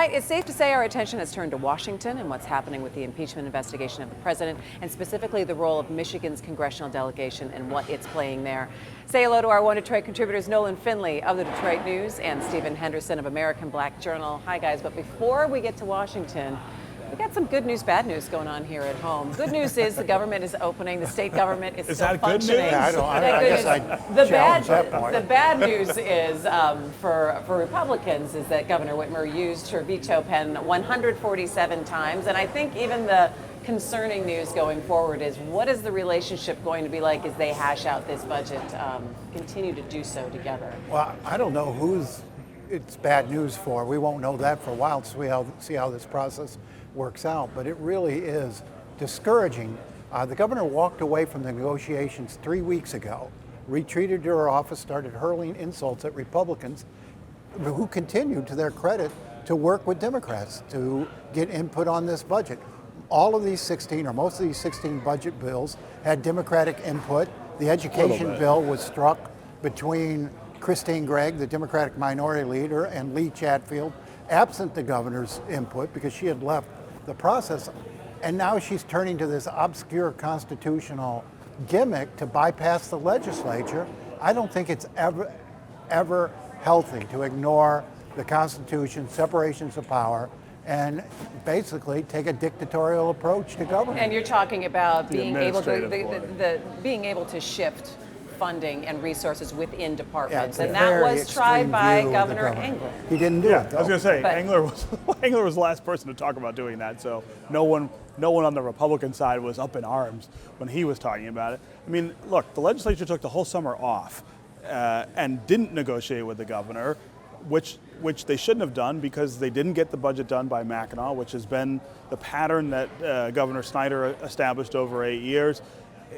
Tonight, it's safe to say our attention has turned to Washington and what's happening with the impeachment investigation of the president, and specifically the role of Michigan's congressional delegation and what it's playing there. Say hello to our One Detroit contributors, Nolan Finley of the Detroit News and Stephen Henderson of American Black Journal. Hi, guys. But before we get to Washington, we got some good news, bad news going on here at home. Good news is the government is opening. The state government is still functioning. I guess I'd challenge that point. The bad news is for Republicans is that Governor Whitmer used her veto pen 147 times, and I think even the concerning news going forward is what is the relationship going to be like as they hash out this budget, continue to do so together. Well, I don't know who's it's bad news for. We won't know that for a while to see how this process works out, but it really is discouraging. The governor walked away from the negotiations 3 weeks ago, retreated to her office, started hurling insults at Republicans who continued, to their credit, to work with Democrats to get input on this budget. All of these 16, or most of these 16 budget bills had Democratic input. The education bill was struck between Christine Gregg, the Democratic minority leader, and Lee Chatfield, absent the governor's input because she had left the process. And now she's turning to this obscure constitutional gimmick to bypass the legislature. I don't think it's ever healthy to ignore the Constitution, separations of power, and basically take a dictatorial approach to government. And you're talking about being able to being able to shift funding and resources within departments, and that was tried by Governor Engler. He didn't do it, though. I was going to say, Engler was the last person to talk about doing that, so no one on the Republican side was up in arms when he was talking about it. I mean, look, the legislature took the whole summer off and didn't negotiate with the governor, which they shouldn't have done because they didn't get the budget done by Mackinac, which has been the pattern that Governor Snyder established over 8 years.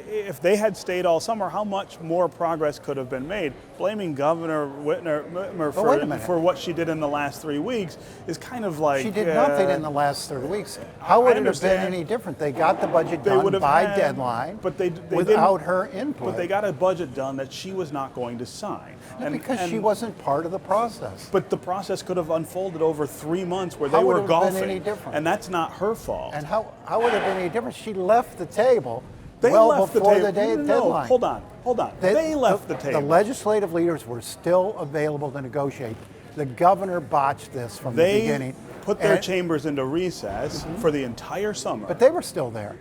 If they had stayed all summer, how much more progress could have been made? Blaming Governor Whitmer for what she did in the last 3 weeks is kind of like... She did nothing in the last 3 weeks. How would it have been any different? They got the budget done by deadline without her input. But they got a budget done that she was not going to sign. Because she wasn't part of the process. But the process could have unfolded over 3 months where they were golfing. How would it have been any different? And that's not her fault. And how would it have been any different? She left the table. They left before the deadline. No, hold on. They left the table. The legislative leaders were still available to negotiate. The governor botched this from the beginning. They put their chambers into recess for the entire summer. But they were still there.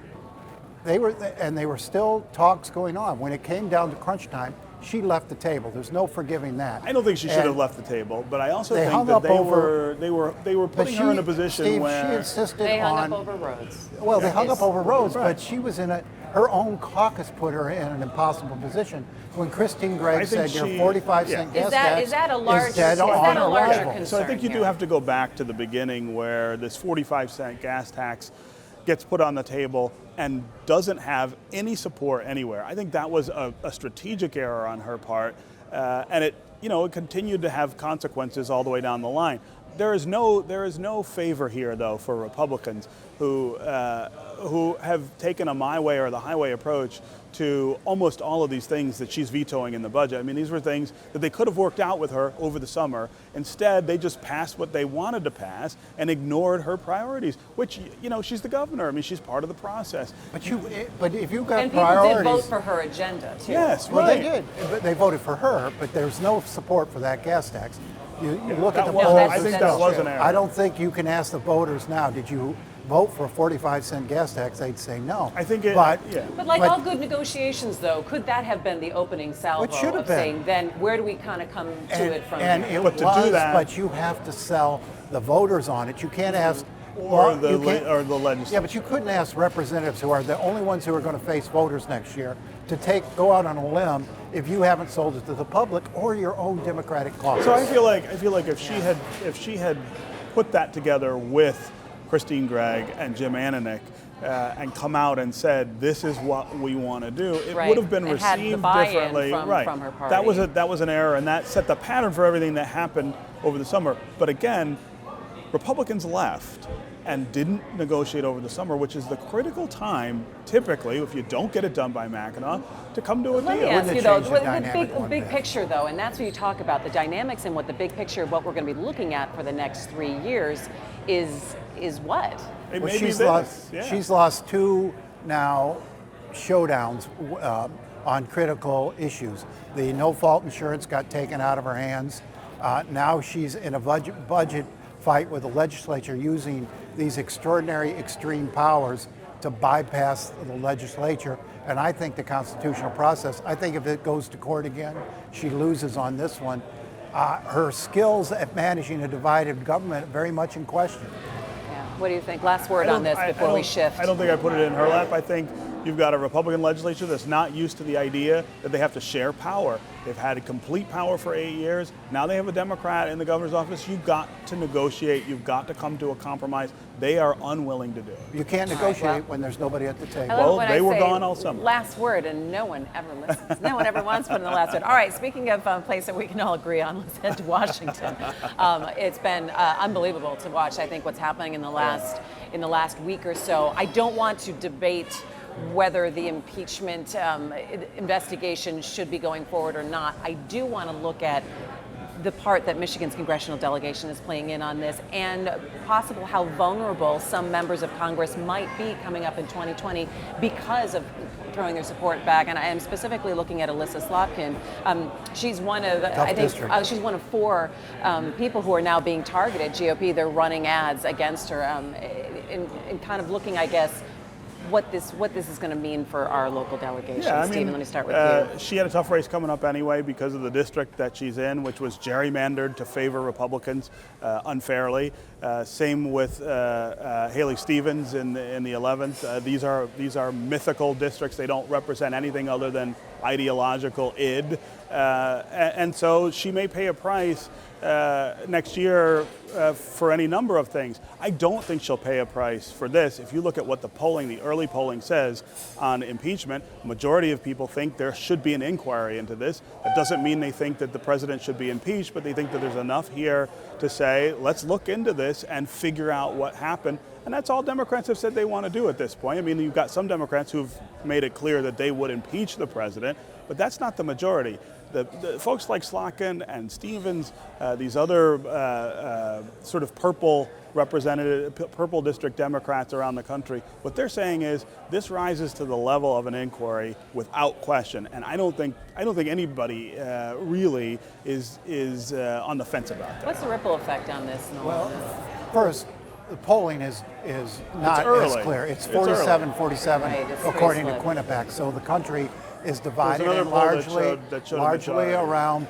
They were still talks going on. When it came down to crunch time, she left the table. There's no forgiving that. I don't think she should have left the table, but I also think that they were putting her in a position where she insisted they hung up over roads. Well, they hung up over roads, but she was in her own caucus put her in an impossible position when Christine Gregg said your 45-cent gas tax is that a larger concern? So I think you do have to go back to the beginning where this 45-cent gas tax gets put on the table and doesn't have any support anywhere. I think that was a strategic error on her part, and it continued to have consequences all the way down the line. There is no favor here, though, for Republicans who have taken a my way or the highway approach to almost all of these things that she's vetoing in the budget. I mean, these were things that they could have worked out with her over the summer. Instead, they just passed what they wanted to pass and ignored her priorities, which, she's the governor. I mean, she's part of the process. But if you got and priorities... people did vote for her agenda, too. Yes, well, they did. They voted for her, but there's no support for that gas tax. You look at the polls. I think that was an error. I don't think you can ask the voters now, did you vote for a 45-cent gas tax? They'd say no. I think But all good negotiations, though, could that have been the opening salvo of saying, then where do we kind of come to it from here? And to do that, but you have to sell the voters on it. You can't ask... Or the legislature. Yeah, but you couldn't ask representatives who are the only ones who are going to face voters next year to go out on a limb if you haven't sold it to the public or your own Democratic caucus. So I feel like if she had put that together with Christine Gregg and Jim Ananich and come out and said, this is what we want to do, it would have been received differently. From her party. That was an error, and that set the pattern for everything that happened over the summer. But again, Republicans left and didn't negotiate over the summer, which is the critical time, typically, if you don't get it done by Mackinac, to come to a Let me deal. ask you though, Wouldn't it change the dynamic the one big bit? picture though, and that's what you talk about, the dynamics and what the big picture of what we're going to be looking at for the next 3 years is what? It Well, may be she's this. lost. Yeah. She's lost two now showdowns on critical issues. The no-fault insurance got taken out of her hands. Now she's in a budget fight with the legislature using these extraordinary extreme powers to bypass the legislature. And I think the constitutional process, I think if it goes to court again, she loses on this one. Her skills at managing a divided government very much in question. Yeah. What do you think? Last word on this before we shift. I don't think I put it in her lap. I think you've got a Republican legislature that's not used to the idea that they have to share power. They've had complete power for 8 years. Now they have a Democrat in the governor's office. You've got to negotiate. You've got to come to a compromise. They are unwilling to do it. You can't negotiate when there's nobody at the table. I love Well, when they I were say gone all summer. Last word, and no one ever listens. No one ever wants to put in the last word. All right, speaking of a place that we can all agree on, let's head to Washington. It's been unbelievable to watch, I think, what's happening in the last week or so. I don't want to debate whether the impeachment investigation should be going forward or not. I do want to look at the part that Michigan's congressional delegation is playing in on this, and possible how vulnerable some members of Congress might be coming up in 2020 because of throwing their support back. And I am specifically looking at Alyssa Slotkin. She's one of, I think, she's one of 4 people who are now being targeted. GOP, they're running ads against her, in kind of looking, I guess, what this is going to mean for our local delegation. Yeah, I mean, Stephen, let me start with you. She had a tough race coming up anyway because of the district that she's in, which was gerrymandered to favor Republicans unfairly. Same with Haley Stevens in the 11th. These are mythical districts. They don't represent anything other than ideological id, and so she may pay a price next year for any number of things. I don't think she'll pay a price for this. If you look at what the early polling says on impeachment, majority of people think there should be an inquiry into this. That doesn't mean they think that the president should be impeached, but they think that there's enough here to say, let's look into this and figure out what happened. And that's all Democrats have said they want to do at this point. I mean, you've got some Democrats who've made it clear that they would impeach the president, but that's not the majority. The folks like Slotkin and Stevens, these other sort of purple district Democrats around the country, what they're saying is this rises to the level of an inquiry without question. And I don't think anybody really is on the fence about that. What's the ripple effect on this, Nolan? Well, first, the polling is not as clear. It's 47-47 Right, it's according to split. Quinnipiac. So the country is divided another and poll that showed a largely majority. around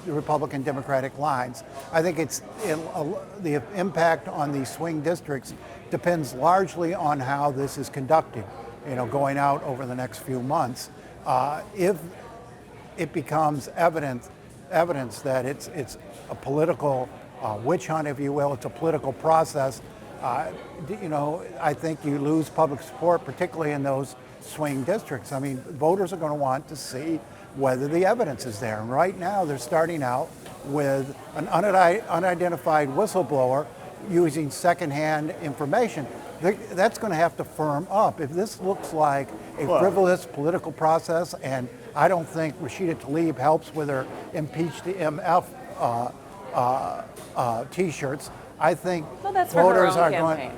the Republican-Democratic lines. I think the impact on these swing districts depends largely on how this is conducted, going out over the next few months. If it becomes evidence that it's a political witch hunt, if you will, it's a political process, I think you lose public support, particularly in those swing districts. I mean, voters are going to want to see whether the evidence is there. And right now, they're starting out with an unidentified whistleblower using secondhand information. That's going to have to firm up. If this looks like a frivolous political process, and I don't think Rashida Tlaib helps with her impeach the MF T-shirts, I think that's for her voters own are campaign.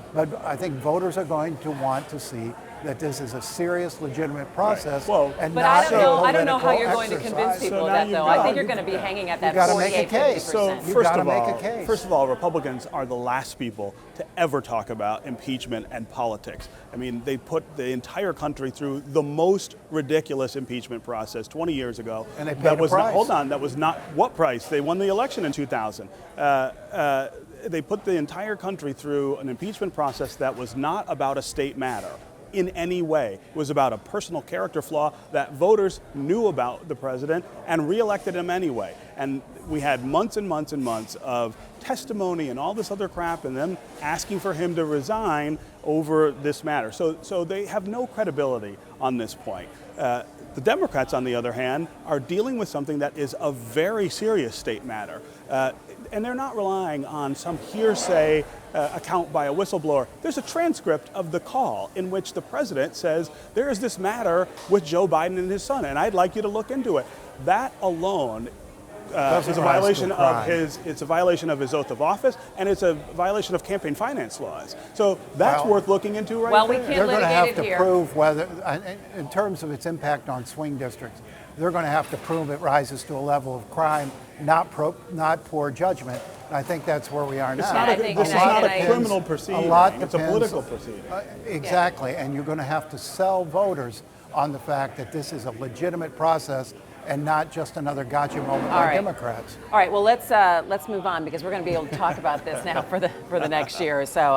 I think voters are going to want to see that this is a serious, legitimate process, Well, and But not I don't know how political you're going to convince exercise. people So of now that, you've though. got- I think you're going to be hanging at that gotta 48, make a case. 50%. So You first gotta of make all, a case. first of all, Republicans are the last people to ever talk about impeachment and politics. I mean, they put the entire country through the most ridiculous impeachment process 20 years ago. And they paid that a was price. Not, hold on, that was not what price? They won the election in 2000. They put the entire country through an impeachment process that was not about a state matter in any way. It was about a personal character flaw that voters knew about the president and reelected him anyway. And we had months and months and months of testimony and all this other crap and them asking for him to resign over this matter. So they have no credibility on this point. The Democrats, on the other hand, are dealing with something that is a very serious state matter. And they're not relying on some hearsay account by a whistleblower. There's a transcript of the call in which the president says, there is this matter with Joe Biden and his son, and I'd like you to look into it. That alone is a violation of it's a violation of his oath of office, and it's a violation of campaign finance laws. So that's worth looking into right well, there. we can't They're going to litigate have it to here. prove whether, in terms of its impact on swing districts, they're going to have to prove it rises to a level of crime, not poor judgment. And I think that's where we are now. This is not a criminal proceeding. It's a political proceeding. Exactly, and you're going to have to sell voters on the fact that this is a legitimate process and not just another gotcha moment by Democrats. All right, well, let's move on because we're going to be able to talk about this now for the next year or so.